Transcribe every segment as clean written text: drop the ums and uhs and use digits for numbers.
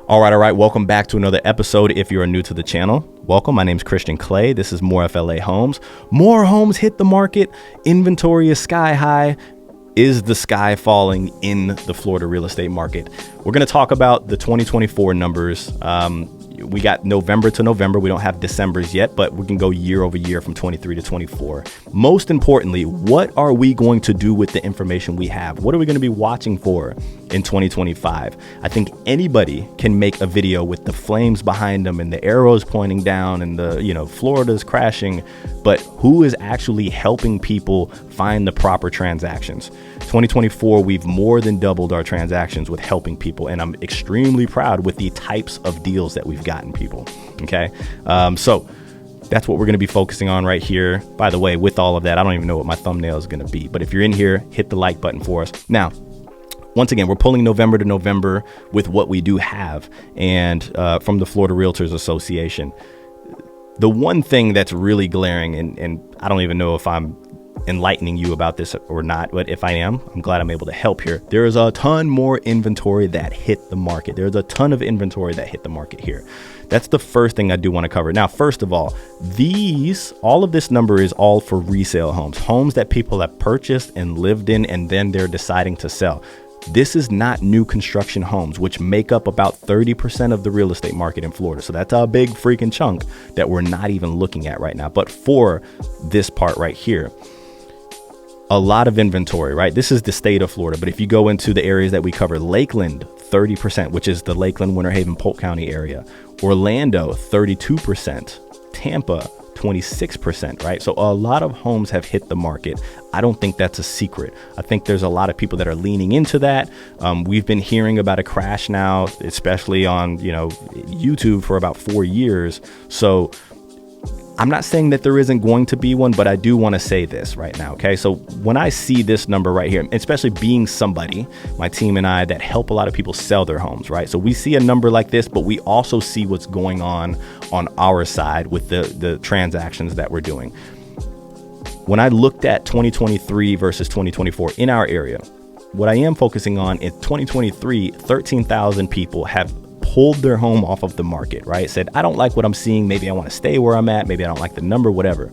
All right. Welcome back to another episode. If you're new to the channel, welcome. My name's Christian Clay. This is More FLA Homes. More homes hit the market. Inventory is sky high. Is the sky falling in the Florida real estate market? We're going to talk about the 2024 numbers. We got November to November. We don't have December's yet, but we can go year over year from 23 to 24. Most importantly, what are we going to do with the information we have? What are we going to be watching for in 2025? I think anybody can make a video with the flames behind them and the arrows pointing down and Florida's crashing, but who is actually helping people find the proper transactions? 2024, we've more than doubled our transactions with helping people, and I'm extremely proud with the types of deals that we've gotten people. Okay. So that's what we're going to be focusing on right here. By the way, with all of that, I don't even know what my thumbnail is going to be, but if you're in here, hit the like button for us. Now, once again, we're pulling November to November with what we do have, and from the Florida Realtors Association. The one thing that's really glaring, and I don't even know if I'm enlightening you about this or not, but if I am, I'm glad I'm able to help here. There is a ton more inventory that hit the market. There's a ton of inventory that hit the market here. That's the first thing I do want to cover. Now, first of all, all of this number is all for resale homes that people have purchased and lived in, and then they're deciding to sell. This is not new construction homes, which make up about 30% of the real estate market in Florida. So that's a big freaking chunk that we're not even looking at right now. But for this part right here, a lot of inventory, right? This is the state of Florida. But if you go into the areas that we cover, Lakeland, 30%, which is the Lakeland, Winter Haven, Polk County area. Orlando, 32%. Tampa, 26%, right? So a lot of homes have hit the market. I don't think that's a secret. I think there's a lot of people that are leaning into that. We've been hearing about a crash now, especially on, YouTube for about 4 years. So I'm not saying that there isn't going to be one, but I do want to say this right now. Okay. So when I see this number right here, especially being somebody, my team and I, that help a lot of people sell their homes, right? So we see a number like this, but we also see what's going on our side with the transactions that we're doing. When I looked at 2023 versus 2024 in our area, what I am focusing on in 2023, 13,000 people have pulled their home off of the market, right? Said, I don't like what I'm seeing. Maybe I want to stay where I'm at. Maybe I don't like the number, whatever.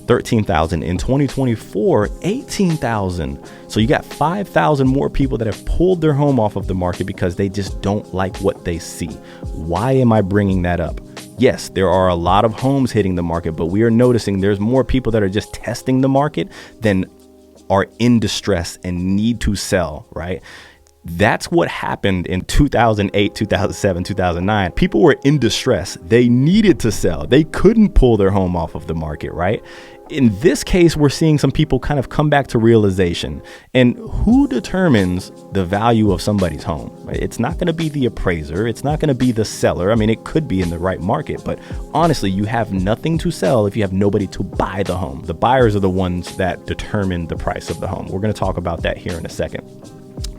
13,000 in 2024, 18,000. So you got 5,000 more people that have pulled their home off of the market because they just don't like what they see. Why am I bringing that up? Yes, there are a lot of homes hitting the market, but we are noticing there's more people that are just testing the market than are in distress and need to sell, right? That's what happened in 2008, 2007, 2009. People were in distress. They needed to sell. They couldn't pull their home off of the market, right? In this case, we're seeing some people kind of come back to realization. And who determines the value of somebody's home? Right? It's not going to be the appraiser. It's not going to be the seller. I mean, it could be in the right market, but honestly, you have nothing to sell if you have nobody to buy the home. The buyers are the ones that determine the price of the home. We're going to talk about that here in a second.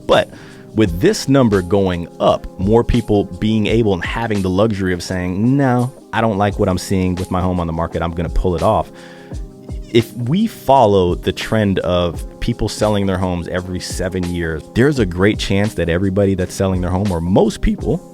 But with this number going up, more people being able and having the luxury of saying, no, I don't like what I'm seeing with my home on the market, I'm going to pull it off. If we follow the trend of people selling their homes every 7 years, there's a great chance that everybody that's selling their home, or most people,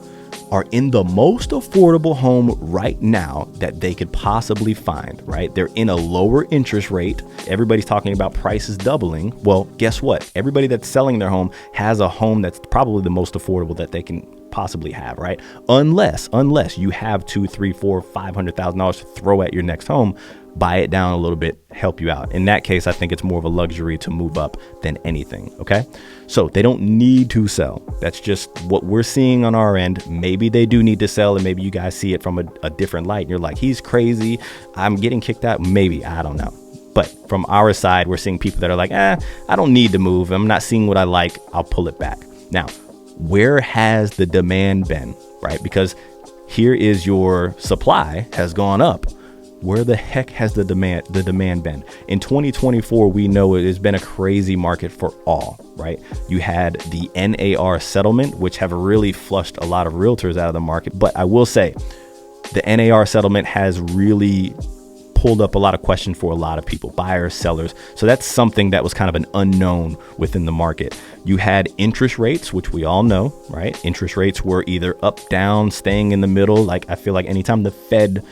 are in the most affordable home right now that they could possibly find, right? They're in a lower interest rate. Everybody's talking about prices doubling. Well, guess what? Everybody that's selling their home has a home that's probably the most affordable that they can possibly have, right? Unless you have $200,000, $300,000, $400,000, $500,000 to throw at your next home, buy it down a little bit, help you out. In that case, I think it's more of a luxury to move up than anything. Okay. So they don't need to sell. That's just what we're seeing on our end. Maybe they do need to sell, and maybe you guys see it from a different light and you're like, he's crazy, I'm getting kicked out. Maybe, I don't know. But from our side, we're seeing people that are like, I don't need to move. I'm not seeing what I like. I'll pull it back. Now, where has the demand been, right? Because here is your supply has gone up. Where the heck has the demand been? In 2024, we know it has been a crazy market for all, right? You had the NAR settlement, which have really flushed a lot of realtors out of the market. But I will say the NAR settlement has really pulled up a lot of questions for a lot of people, buyers, sellers. So that's something that was kind of an unknown within the market. You had interest rates, which we all know, right? Interest rates were either up, down, staying in the middle. Like, I feel like anytime the Fed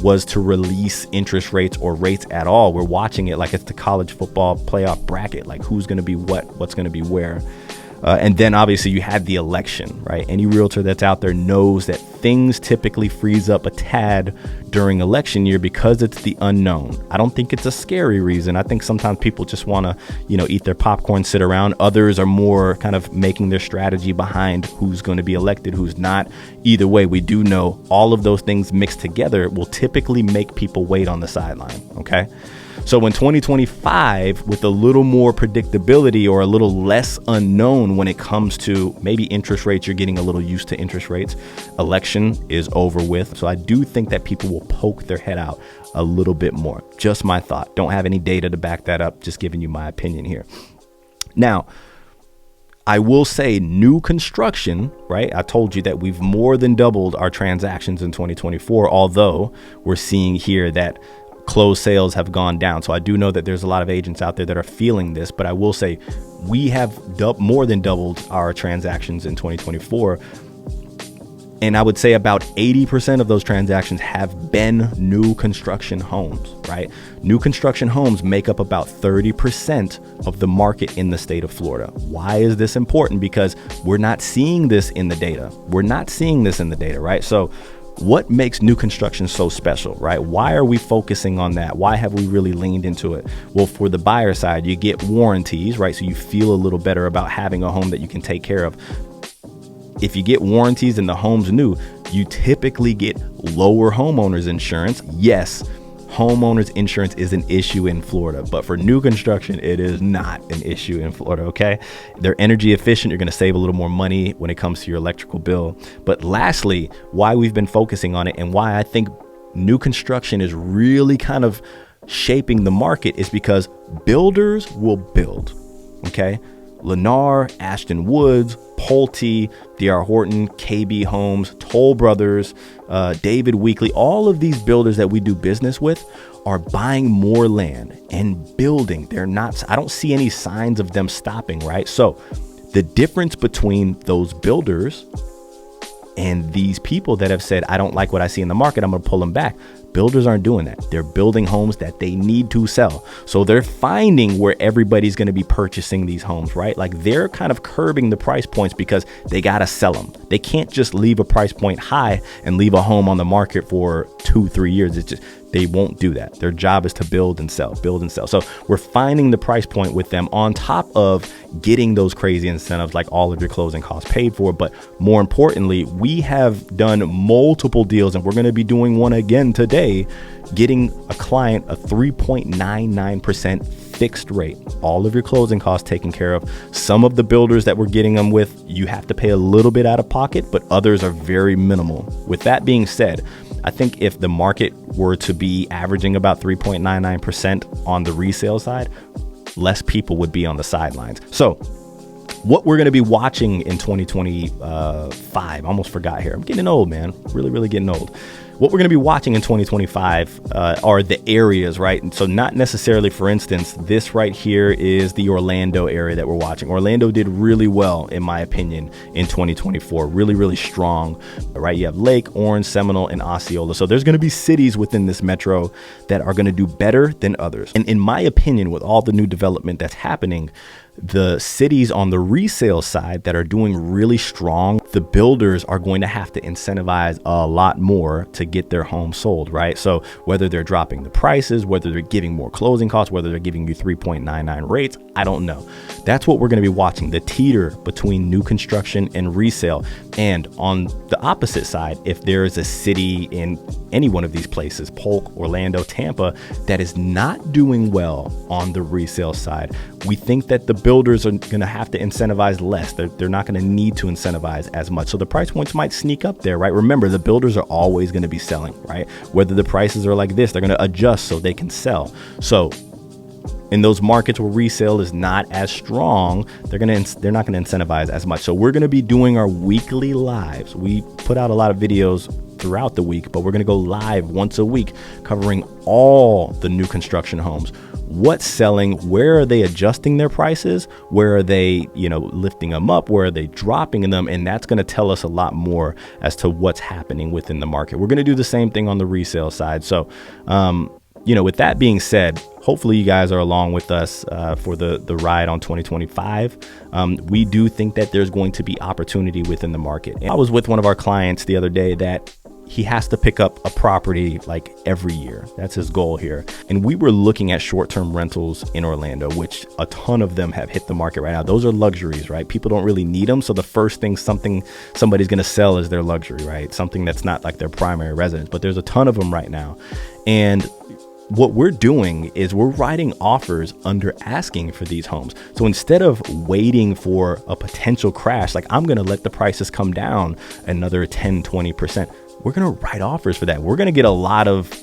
was to release interest rates or rates at all, we're watching it like it's the college football playoff bracket, like who's going to be what's going to be where. And then obviously you had the election, right? Any realtor that's out there knows that things typically freeze up a tad during election year because it's the unknown. I don't think it's a scary reason. I think sometimes people just want to, eat their popcorn, sit around. Others are more kind of making their strategy behind who's going to be elected, who's not. Either way, we do know all of those things mixed together will typically make people wait on the sideline. Okay. So in 2025, with a little more predictability or a little less unknown when it comes to maybe interest rates, you're getting a little used to interest rates. Election is over with. So I do think that people will poke their head out a little bit more. Just my thought. Don't have any data to back that up. Just giving you my opinion here. Now, I will say new construction, right? I told you that we've more than doubled our transactions in 2024, although we're seeing here that closed sales have gone down. So I do know that there's a lot of agents out there that are feeling this, but I will say we have more than doubled our transactions in 2024. And I would say about 80% of those transactions have been new construction homes, right? New construction homes make up about 30% of the market in the state of Florida. Why is this important? Because we're not seeing this in the data. Right? So what makes new construction so special, right? Why are we focusing on that? Why have we really leaned into it? Well, for the buyer side, you get warranties, right? So you feel a little better about having a home that you can take care of. If you get warranties and the home's new, you typically get lower homeowners insurance. Yes, homeowners insurance is an issue in Florida, but for new construction, it is not an issue in Florida, okay? They're energy efficient. You're going to save a little more money when it comes to your electrical bill. But lastly, why we've been focusing on it and why I think new construction is really kind of shaping the market is because builders will build, okay? Lennar, Ashton Woods, Pulte, D.R. Horton, KB Homes, Toll Brothers, David Weekley, all of these builders that we do business with are buying more land and building. I don't see any signs of them stopping, right? So the difference between those builders and these people that have said, I don't like what I see in the market, I'm going to pull them back. Builders aren't doing that. They're building homes that they need to sell. So they're finding where everybody's going to be purchasing these homes, right? Like they're kind of curbing the price points because they got to sell them. They can't just leave a price point high and leave a home on the market for 2-3 years. It's just, they won't do that. Their job is to build and sell. So we're finding the price point with them on top of getting those crazy incentives like all of your closing costs paid for. But more importantly, we have done multiple deals and we're going to be doing one again today, getting a client a 3.99% fixed rate, all of your closing costs taken care of. Some of the builders that we're getting them with, you have to pay a little bit out of pocket, but others are very minimal. With that being said, I think if the market were to be averaging about 3.99% on the resale side, less people would be on the sidelines. So what we're going to be watching in 2025, almost forgot here. I'm getting old, man. Really getting old. What we're going to be watching in 2025 are the areas, right? And so not necessarily, for instance, this right here is the Orlando area that we're watching. Orlando did really well, in my opinion, in 2024. Really strong, right? You have Lake, Orange, Seminole, and Osceola. So there's going to be cities within this metro that are going to do better than others. And in my opinion, with all the new development that's happening, the cities on the resale side that are doing really strong, the builders are going to have to incentivize a lot more to get their home sold, right? So whether they're dropping the prices, whether they're giving more closing costs, whether they're giving you 3.99 rates, I don't know. That's what we're going to be watching, the teeter between new construction and resale. And on the opposite side, if there is a city in any one of these places, Polk, Orlando, Tampa, that is not doing well on the resale side, we think that the builders are going to have to incentivize less. They're not going to need to incentivize as much. So the price points might sneak up there, right? Remember, the builders are always going to be selling, right? Whether the prices are like this, they're going to adjust so they can sell. So in those markets where resale is not as strong, they're not going to incentivize as much. So we're going to be doing our weekly lives. We put out a lot of videos throughout the week, but we're going to go live once a week covering all the new construction homes. What's selling? Where are they adjusting their prices? Where are they, lifting them up? Where are they dropping them? And that's going to tell us a lot more as to what's happening within the market. We're going to do the same thing on the resale side. So, with that being said, hopefully you guys are along with us for the ride on 2025. We do think that there's going to be opportunity within the market. And I was with one of our clients the other day that he has to pick up a property like every year. That's his goal here. And we were looking at short-term rentals in Orlando, which a ton of them have hit the market right now. Those are luxuries, right? People don't really need them. So the first thing somebody's going to sell is their luxury, right? Something that's not like their primary residence, but there's a ton of them right now. And what we're doing is we're writing offers under asking for these homes. So instead of waiting for a potential crash, like I'm going to let the prices come down another 10, 20%. We're going to write offers for that. We're going to get a lot of no's.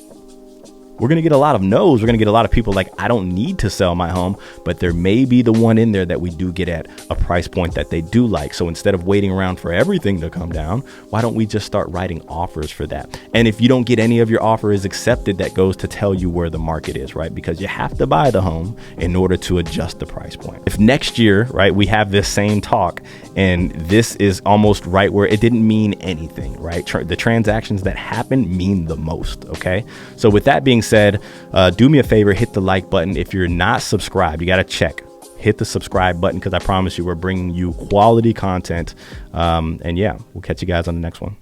We're going to get a lot of people like, I don't need to sell my home, but there may be the one in there that we do get at a price point that they do like. So instead of waiting around for everything to come down, why don't we just start writing offers for that? And if you don't get any of your offers accepted, that goes to tell you where the market is, right? Because you have to buy the home in order to adjust the price point. If next year, right, we have this same talk and this is almost right where it didn't mean anything, right? The transactions that happen mean the most, okay? So with that being said, do me a favor, hit the like button. If you're not subscribed, you got to check, hit the subscribe button, because I promise you we're bringing you quality content. And yeah, we'll catch you guys on the next one.